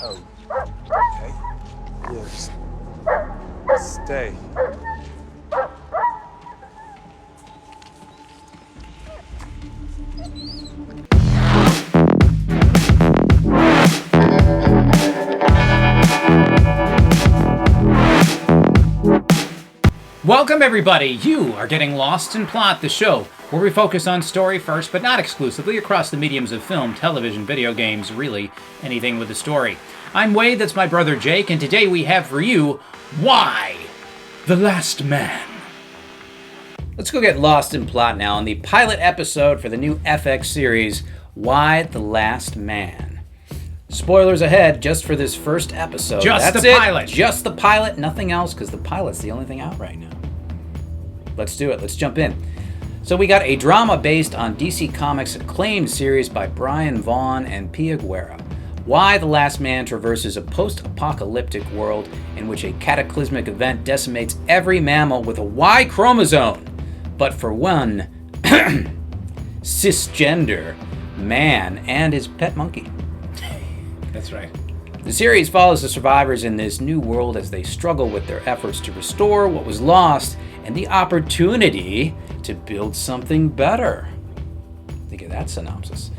Oh, okay. Yeah, stay. Welcome, everybody. You are getting Lost in Plot, the show where we focus on story first, but not exclusively, across the mediums of film, television, video games, really anything with a story. I'm Wade, that's my brother Jake, and today we have for you, Why? The Last Man. Let's go get lost in plot now on the pilot episode for the new FX series, Why the Last Man. Spoilers ahead just for this first episode. Just the pilot. Just the pilot, nothing else, because the pilot's the only thing out right now. Let's do it. Let's jump in. So we got a drama based on DC Comics' acclaimed series by Brian Vaughan and Pia Guerra. Why the Last Man traverses a post-apocalyptic world in which a cataclysmic event decimates every mammal with a Y chromosome, but for one cisgender man and his pet monkey. That's right. The series follows the survivors in this new world as they struggle with their efforts to restore what was lost and the opportunity to build something better. Think of that synopsis.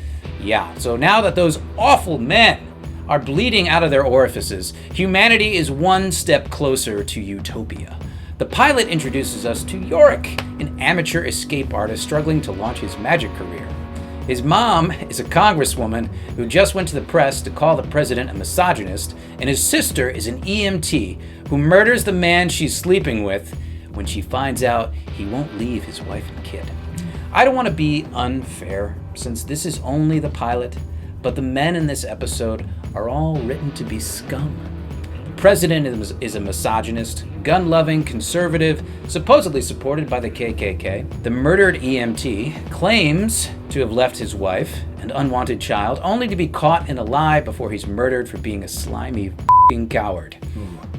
Yeah, so now that those awful men are bleeding out of their orifices, humanity is one step closer to utopia. The pilot introduces us to Yorick, an amateur escape artist struggling to launch his magic career. His mom is a congresswoman who just went to the press to call the president a misogynist, and his sister is an EMT who murders the man she's sleeping with when she finds out he won't leave his wife and kid. I don't want to be unfair, since this is only the pilot, but the men in this episode are all written to be scum. The president is a misogynist, gun-loving conservative, supposedly supported by the KKK. The murdered EMT claims to have left his wife and unwanted child, only to be caught in a lie before he's murdered for being a slimy f***ing coward.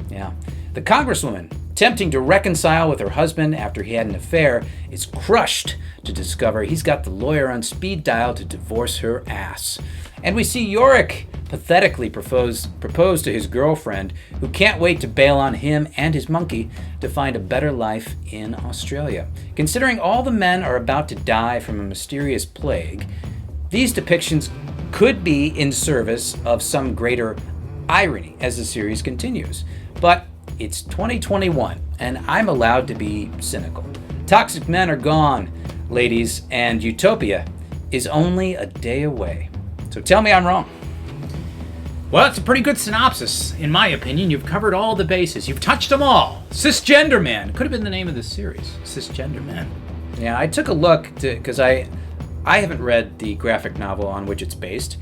Yeah. The congresswoman, attempting to reconcile with her husband after he had an affair, is crushed to discover he's got the lawyer on speed dial to divorce her ass. And we see Yorick pathetically propose to his girlfriend, who can't wait to bail on him and his monkey to find a better life in Australia. Considering all the men are about to die from a mysterious plague, these depictions could be in service of some greater irony as the series continues. But it's 2021, and I'm allowed to be cynical. Toxic men are gone, ladies, and utopia is only a day away. So tell me I'm wrong. Well, it's a pretty good synopsis, in my opinion. You've covered all the bases. You've touched them all. Cisgender Man. Could have been the name of this series. Cisgender Man. Yeah, I took a look, because I haven't read the graphic novel on which it's based.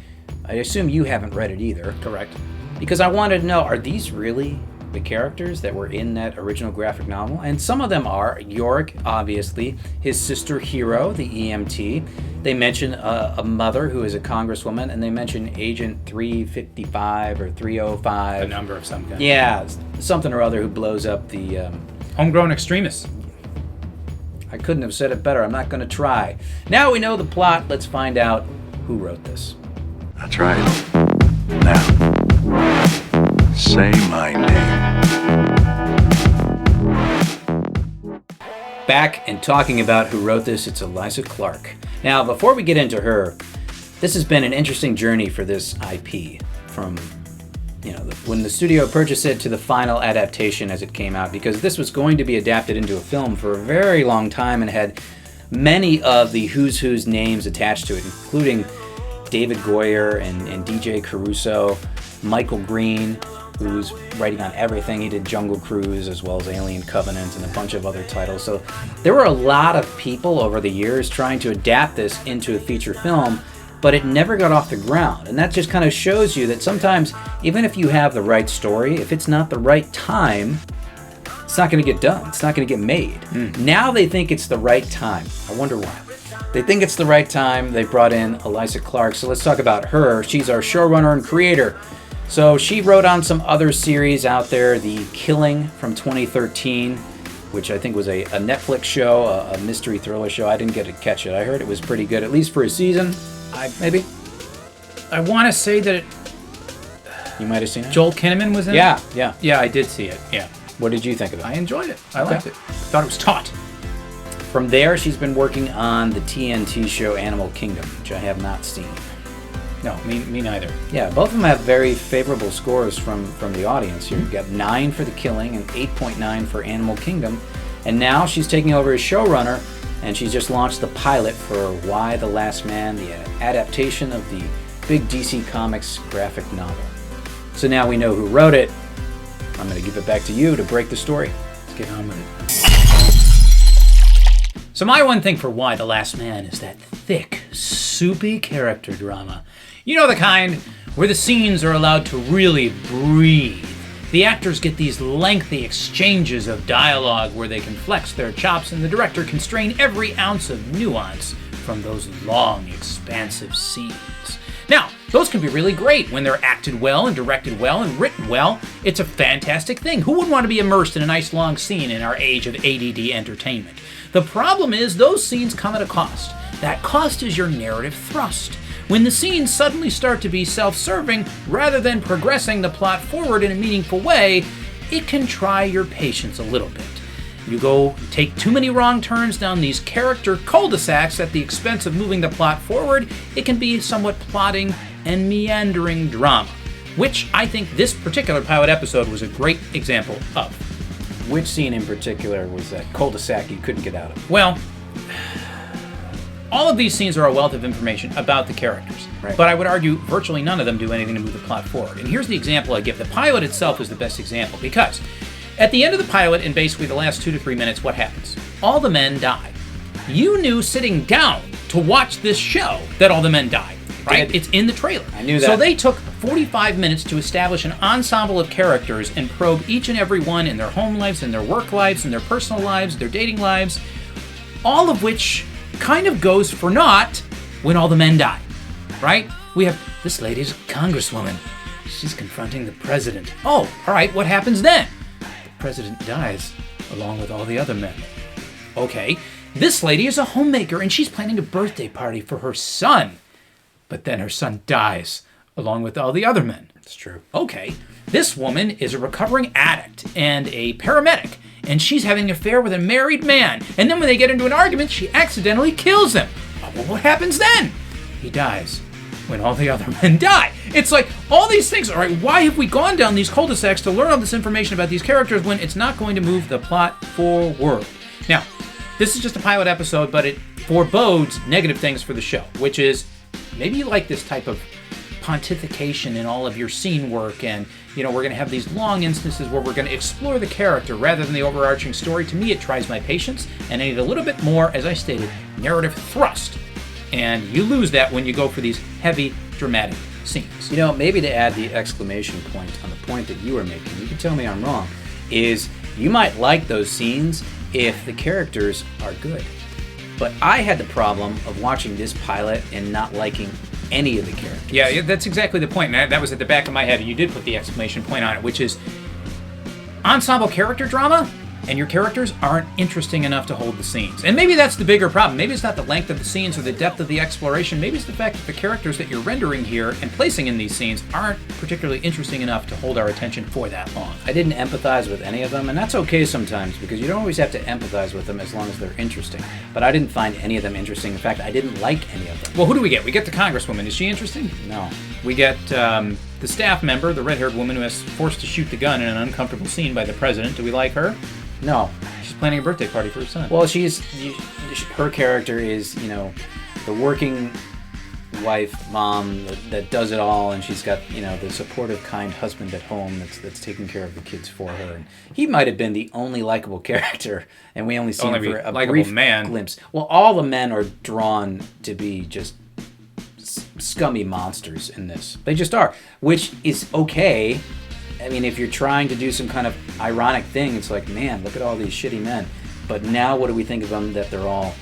I assume you haven't read it either. Correct. Because I wanted to know, are these really the characters that were in that original graphic novel? And some of them are. Yorick, obviously. His sister Hero, the EMT. They mention a mother who is a congresswoman, and they mention Agent 355 or 305. A number of some kind. Yeah, something or other who blows up the... Homegrown extremists. I couldn't have said it better. I'm not going to try. Now we know the plot. Let's find out who wrote this. That's right. Now, say my name. Back and talking about who wrote this, it's Eliza Clark. Now, before we get into her, this has been an interesting journey for this IP from, when the studio purchased it to the final adaptation as it came out, because this was going to be adapted into a film for a very long time and had many of the who's names attached to it, including David Goyer and DJ Caruso, Michael Green, who's writing on everything. He did Jungle Cruise as well as Alien Covenant and a bunch of other titles. So there were a lot of people over the years trying to adapt this into a feature film, but it never got off the ground. And that just kind of shows you that sometimes, even if you have the right story, if it's not the right time, it's not going to get done. It's not going to get made. Now they think it's the right time. I wonder why. They think it's the right time. They brought in Eliza Clark. So let's talk about her. She's our showrunner and creator. So she wrote on some other series out there, The Killing from 2013, which I think was a Netflix show, a mystery thriller show. I didn't get to catch it. I heard it was pretty good, at least for a season, maybe. I want to say that You might have seen it. Joel Kinnaman was in it? Yeah, yeah. Yeah, I did see it. Yeah. What did you think of it? I enjoyed it. I Okay. liked it. Thought it was taut. From there, she's been working on the TNT show Animal Kingdom, which I have not seen. No, me neither. Yeah, both of them have very favorable scores from the audience here. You've got 9 for The Killing and 8.9 for Animal Kingdom. And now she's taking over as showrunner, and she's just launched the pilot for Why the Last Man, the adaptation of the big DC Comics graphic novel. So now we know who wrote it. I'm going to give it back to you to break the story. Let's get on with it. So my one thing for Why the Last Man is that thick, soupy character drama. You know, the kind where the scenes are allowed to really breathe. The actors get these lengthy exchanges of dialogue where they can flex their chops, and the director can strain every ounce of nuance from those long, expansive scenes. Now, those can be really great when they're acted well and directed well and written well. It's a fantastic thing. Who wouldn't want to be immersed in a nice long scene in our age of ADD entertainment? The problem is those scenes come at a cost. That cost is your narrative thrust. When the scenes suddenly start to be self-serving rather than progressing the plot forward in a meaningful way, it can try your patience a little bit. You go take too many wrong turns down these character cul-de-sacs at the expense of moving the plot forward, it can be somewhat plotting and meandering drama, which I think this particular pilot episode was a great example of. Which scene in particular was that cul-de-sac you couldn't get out of? Well, all of these scenes are a wealth of information about the characters, Right. but I would argue virtually none of them do anything to move the plot forward. And here's the example I give. The pilot itself is the best example, because at the end of the pilot, in basically the last 2 to 3 minutes, what happens? All the men die. You knew sitting down to watch this show that all the men died, right? did. It's in the trailer. I knew that. So they took 45 minutes to establish an ensemble of characters and probe each and every one in their home lives, in their work lives, in their personal lives, their dating lives, all of which kind of goes for naught when all the men die, right? We have, this lady's a congresswoman. She's confronting the president. Oh, all right, what happens then? The president dies along with all the other men. Okay, this lady is a homemaker and she's planning a birthday party for her son. But then her son dies along with all the other men. It's true. Okay, this woman is a recovering addict and a paramedic, and she's having an affair with a married man. And then when they get into an argument, she accidentally kills him. Well, what happens then? He dies when all the other men die. It's like, all these things, all right, why have we gone down these cul-de-sacs to learn all this information about these characters when it's not going to move the plot forward? Now, this is just a pilot episode, but it forebodes negative things for the show, which is, maybe you like this type of pontification in all of your scene work, and we're going to have these long instances where we're going to explore the character rather than the overarching story. To me, it tries my patience, and I need a little bit more, as I stated, narrative thrust. And you lose that when you go for these heavy, dramatic scenes. Maybe to add the exclamation point on the point that you were making, you can tell me I'm wrong, is you might like those scenes if the characters are good. But I had the problem of watching this pilot and not liking any of the characters. Yeah, that's exactly the point. And that was at the back of my head, and you did put the exclamation point on it, which is ensemble character drama, and your characters aren't interesting enough to hold the scenes. And maybe that's the bigger problem. Maybe it's not the length of the scenes or the depth of the exploration. Maybe it's the fact that the characters that you're rendering here and placing in these scenes aren't particularly interesting enough to hold our attention for that long. I didn't empathize with any of them, and that's okay sometimes, because you don't always have to empathize with them as long as they're interesting. But I didn't find any of them interesting. In fact, I didn't like any of them. Well, who do we get? We get the congresswoman. Is she interesting? No. We get the staff member, the red-haired woman who is forced to shoot the gun in an uncomfortable scene by the president. Do we like her? No. She's planning a birthday party for her son. Well, her character is, the working wife, mom that does it all, and she's got, the supportive, kind husband at home that's taking care of the kids for her. And he might have been the only likable character, and we only see him for a brief glimpse. Well, all the men are drawn to be just scummy monsters in this. They just are, which is okay. I mean, if you're trying to do some kind of ironic thing, it's like, man, look at all these shitty men. But now what do we think of them, that they're all,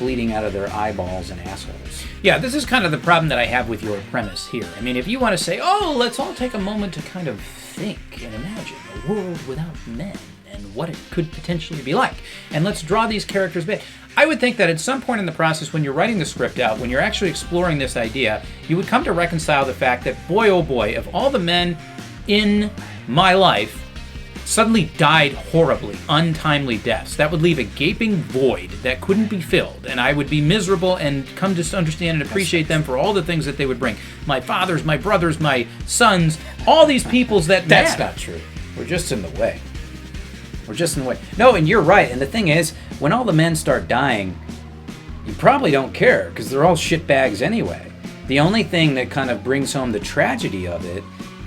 bleeding out of their eyeballs and assholes? Yeah, this is kind of the problem that I have with your premise here. I mean, if you want to say, let's all take a moment to kind of think and imagine a world without men, and what it could potentially be like. And let's draw these characters back. I would think that at some point in the process, when you're writing the script out, when you're actually exploring this idea, you would come to reconcile the fact that, boy oh boy, of all the men in my life suddenly died horribly, untimely deaths, that would leave a gaping void that couldn't be filled, and I would be miserable and come to understand and appreciate them for all the things that they would bring. My fathers, my brothers, my sons, all these peoples that That's matter. not true. We're just in the way. We're just in the way. No, and you're right. And the thing is, when all the men start dying, you probably don't care because they're all shitbags anyway. The only thing that kind of brings home the tragedy of it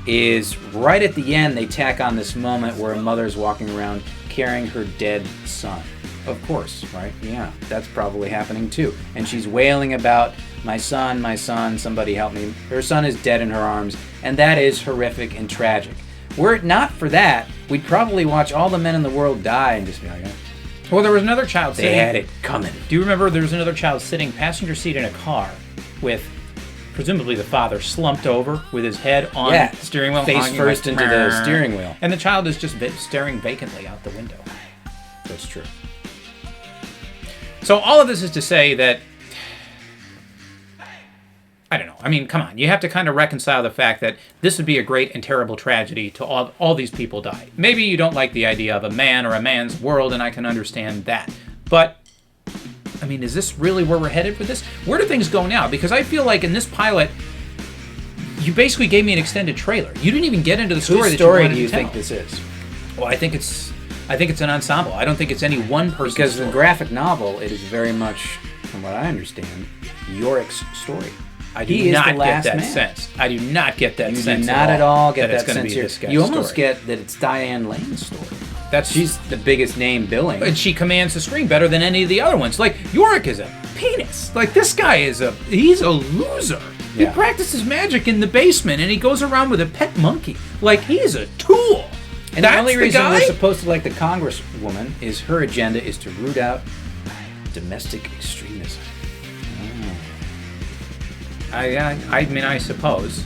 is right at the end they tack on this moment where a mother's walking around carrying her dead son. Of course, right? Yeah, that's probably happening too. And she's wailing about, my son, somebody help me. Her son is dead in her arms, and that is horrific and tragic. Were it not for that, we'd probably watch all the men in the world die and just be like, Well, there was another child they sitting... had it coming. Do you remember there was another child sitting passenger seat in a car with presumably the father slumped over with his head on the steering wheel, face first into the steering wheel. and the child is just staring vacantly out the window. That's true. So all of this is to say that, I don't know, I mean, come on, you have to kind of reconcile the fact that this would be a great and terrible tragedy to all these people die. Maybe you don't like the idea of a man or a man's world, and I can understand that. But I mean, is this really where we're headed with this? Where do things go now? Because I feel like in this pilot, you basically gave me an extended trailer. You didn't even get into the story Whose that story you wanted do you to tell. think this is? Well, I think it's an ensemble. I don't think it's any one person's Because story. the graphic novel, it is very much, from what I understand, Yorick's story. I do He is not the get last that man. sense. I do not get that You sense. do not at all get that it's that gonna sense be here. this guy's You almost story. get that it's Diane Lane's story. She's the biggest name billing. and she commands the screen better than any of the other ones. Like Yorick is a penis. Like this guy he's a loser. Yeah. He practices magic in the basement and he goes around with a pet monkey. Like he's a tool. And That's the only reason guy? we're supposed to like the Congresswoman is her agenda is to root out domestic extremism. I mean, I suppose.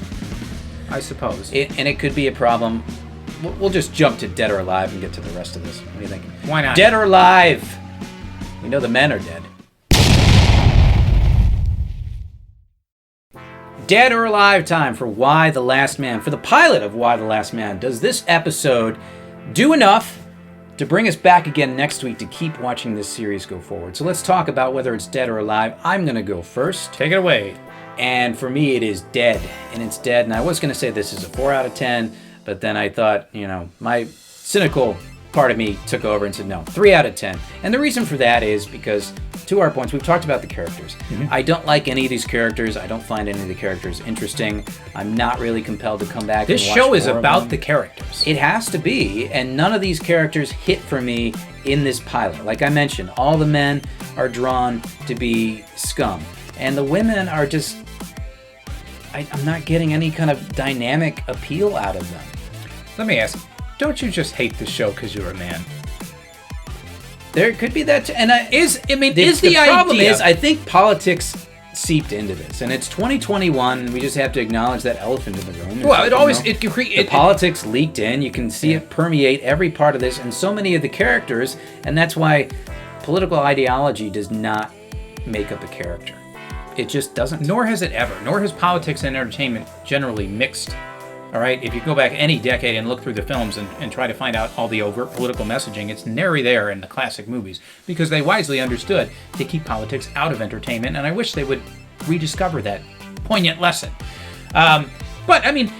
And it could be a problem. We'll just jump to Dead or Alive and get to the rest of this. What do you think? Why not? Dead or Alive! We know the men are dead. Dead or Alive time for Why the Last Man. For the pilot of Why the Last Man, does this episode do enough to bring us back again next week to keep watching this series go forward? So let's talk about whether it's dead or alive. I'm going to go first. Take it away. And for me, it is dead. And it's dead. And I was going to say this is a 4 out of 10, but then I thought, my cynical part of me took over and said, no, 3 out of 10. And the reason for that is because, to our points, we've talked about the characters. Mm-hmm. I don't like any of these characters. I don't find any of the characters interesting. I'm not really compelled to come back This and watch show is more of about them. the characters. It has to be, and none of these characters hit for me in this pilot. Like I mentioned, all the men are drawn to be scum, and the women are just... I'm not getting any kind of dynamic appeal out of them. Let me ask, don't you just hate the show because you're a man? There could be that, and the problem idea- is, I think politics seeped into this, and it's 2021. We just have to acknowledge that elephant in the room. Well, it always The it can create politics leaked in. You can see it permeate every part of this, and so many of the characters, and that's why political ideology does not make up a character. It just doesn't. Nor has it ever. Nor has politics and entertainment generally mixed. All right? If you go back any decade and look through the films and try to find out all the overt political messaging, it's nary there in the classic movies because they wisely understood to keep politics out of entertainment, and I wish they would rediscover that poignant lesson. But, I mean,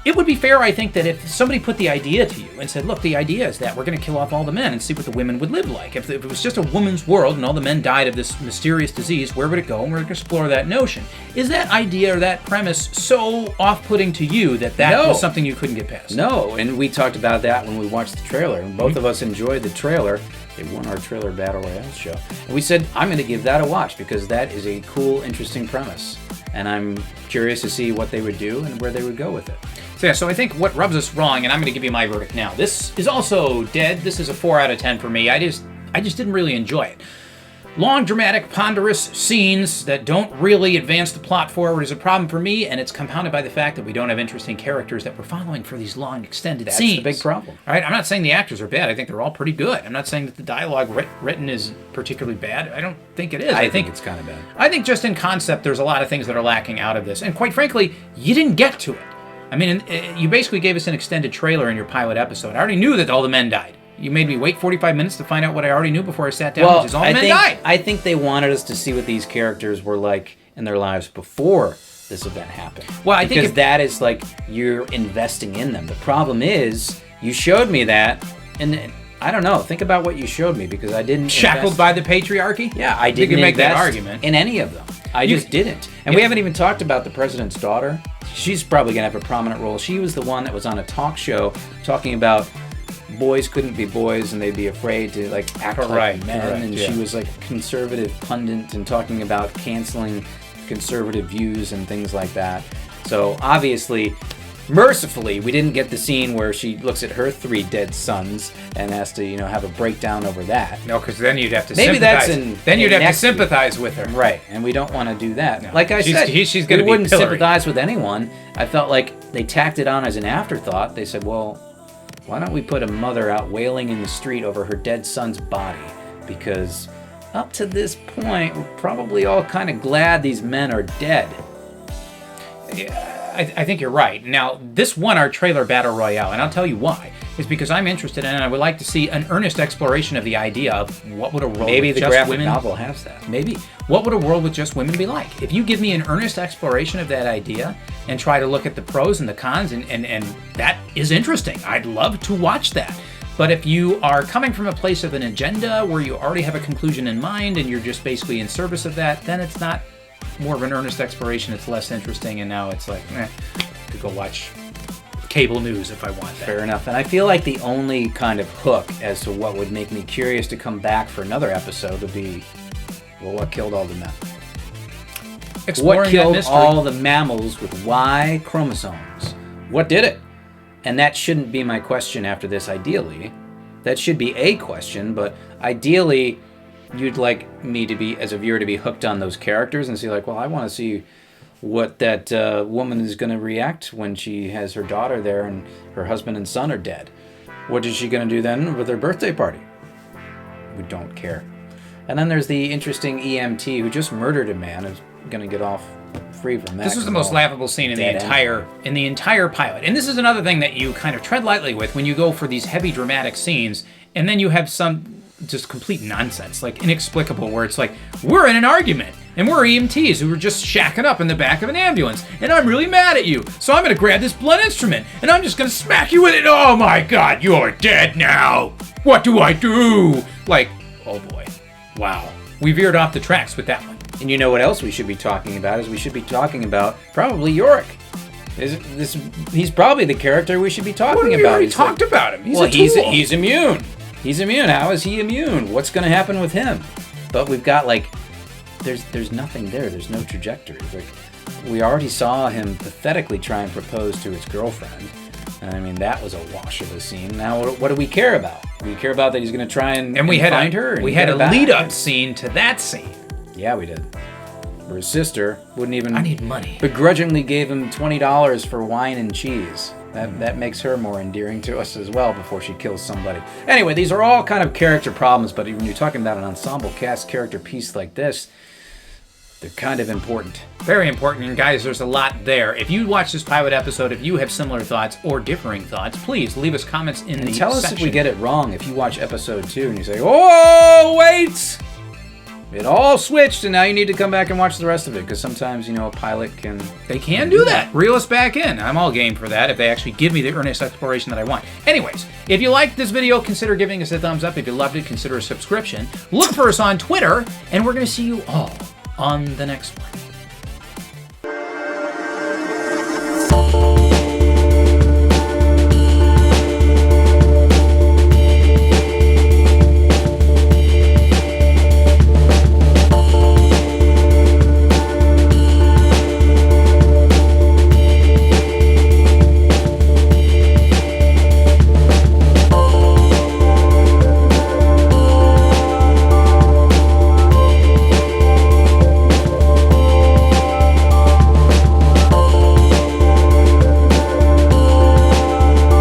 it would be fair, I think, that if somebody put the idea to you and said, look, the idea is that we're going to kill off all the men and see what the women would live like. If it was just a woman's world and all the men died of this mysterious disease, where would it go? And we're going to explore that notion. Is that idea or that premise so off-putting to you that No. was something you couldn't get past? No, and we talked about that when we watched the trailer, and both of us enjoyed the trailer. It won our trailer battle royale show. And we said, I'm going to give that a watch because that is a cool, interesting premise. And I'm curious to see what they would do and where they would go with it. So I think what rubs us wrong, and I'm going to give you my verdict now. This is also dead. This is a 4 out of 10 for me. I just didn't really enjoy it. long, dramatic, ponderous scenes that don't really advance the plot forward is a problem for me, and it's compounded by the fact that we don't have interesting characters that we're following for these long, extended scenes. That's the big problem. All right, I'm not saying the actors are bad. I think they're all pretty good. I'm not saying that the dialogue written is particularly bad. I don't think it is. I think it's kind of bad. I think just in concept, there's a lot of things that are lacking out of this. And quite frankly, you didn't get to it. I mean, you basically gave us an extended trailer in your pilot episode. I already knew that all the men died. You made me wait 45 minutes to find out what I already knew before I sat down, which is all the men died. I think they wanted us to see what these characters were like in their lives before this event happened. Well, I think because that is like you're investing in them. The problem is you showed me that, and I don't know. Think about what you showed me because I didn't. Shackled by the patriarchy? Yeah, I didn't you can make that invest argument in any of them. I just didn't. And we haven't even talked about the president's daughter. She's probably going to have a prominent role. She was the one that was on a talk show talking about boys couldn't be boys and they'd be afraid to like act like men. And she was like conservative pundit and talking about canceling conservative views and things like that. So obviously, mercifully, we didn't get the scene where she looks at her 3 dead sons and has to, have a breakdown over that. No, because then you'd have to Maybe sympathize. that's then you'd have to next week. sympathize with her. Right, and we don't want to do that. No. Like I said, she's gonna we be wouldn't pillory. sympathize with anyone. I felt like they tacked it on as an afterthought. They said, well, why don't we put a mother out wailing in the street over her dead son's body? Because up to this point, we're probably all kind of glad these men are dead. Yeah, I think you're right. Now, this won our trailer battle royale, and I'll tell you why. It's because I'm interested in, and I would like to see an earnest exploration of the idea of what would a world Maybe with the just graphic women... novel has that. Maybe. What would a world with just women be like? If you give me an earnest exploration of that idea and try to look at the pros and the cons, and that is interesting. I'd love to watch that. But if you are coming from a place of an agenda where you already have a conclusion in mind and you're just basically in service of that, then it's not more of an earnest exploration. It's less interesting, and now it's like, I could go watch cable news if I want that. Fair enough. And I feel like the only kind of hook as to what would make me curious to come back for another episode would be, well, what killed all the men? Exploring What killed that mystery. all the mammals with Y chromosomes? What did it? And that shouldn't be my question after this, ideally. That should be a question, but ideally, you'd like me to be, as a viewer, to be hooked on those characters and see, like, well, I want to see what that woman is going to react when she has her daughter there and her husband and son are dead. What is she going to do then with her birthday party? We don't care. And then there's the interesting EMT who just murdered a man who's going to get off free from that. This was the most laughable scene in the entire pilot. And this is another thing that you kind of tread lightly with when you go for these heavy dramatic scenes, and then you have some just complete nonsense, like inexplicable, where it's like, we're in an argument, and we're EMTs who were just shacking up in the back of an ambulance, and I'm really mad at you, so I'm gonna grab this blunt instrument, and I'm just gonna smack you with it. Oh my god, you're dead now. What do I do? Like, oh boy. Wow. We veered off the tracks with that one. And you know what else we should be talking about is we should be talking about probably Yorick. He's probably the character we should be talking about. We already talked about him. He's immune. He's immune. How is he immune? What's going to happen with him? But we've got there's nothing there. There's no trajectory. Like, we already saw him pathetically try and propose to his girlfriend. And I mean, that was a wash of a scene. Now, what do we care about? We care about that he's going to try and find her. And we had a lead-up scene to that scene. Yeah, we did. Where his sister wouldn't even... I need money. Begrudgingly gave him $20 for wine and cheese. That makes her more endearing to us as well before she kills somebody. Anyway, these are all kind of character problems, but when you're talking about an ensemble cast character piece like this, they're kind of important. Very important, and guys, there's a lot there. If you watch this pilot episode, if you have similar thoughts or differing thoughts, please leave us comments in the tell us section. if we get it wrong. If you watch episode 2 and you say, oh, wait! It all switched, and now you need to come back and watch the rest of it, because sometimes, a pilot can... They can do that. Reel us back in. I'm all game for that if they actually give me the earnest exploration that I want. Anyways, if you liked this video, consider giving us a thumbs up. If you loved it, consider a subscription. Look for us on Twitter, and we're going to see you all on the next one.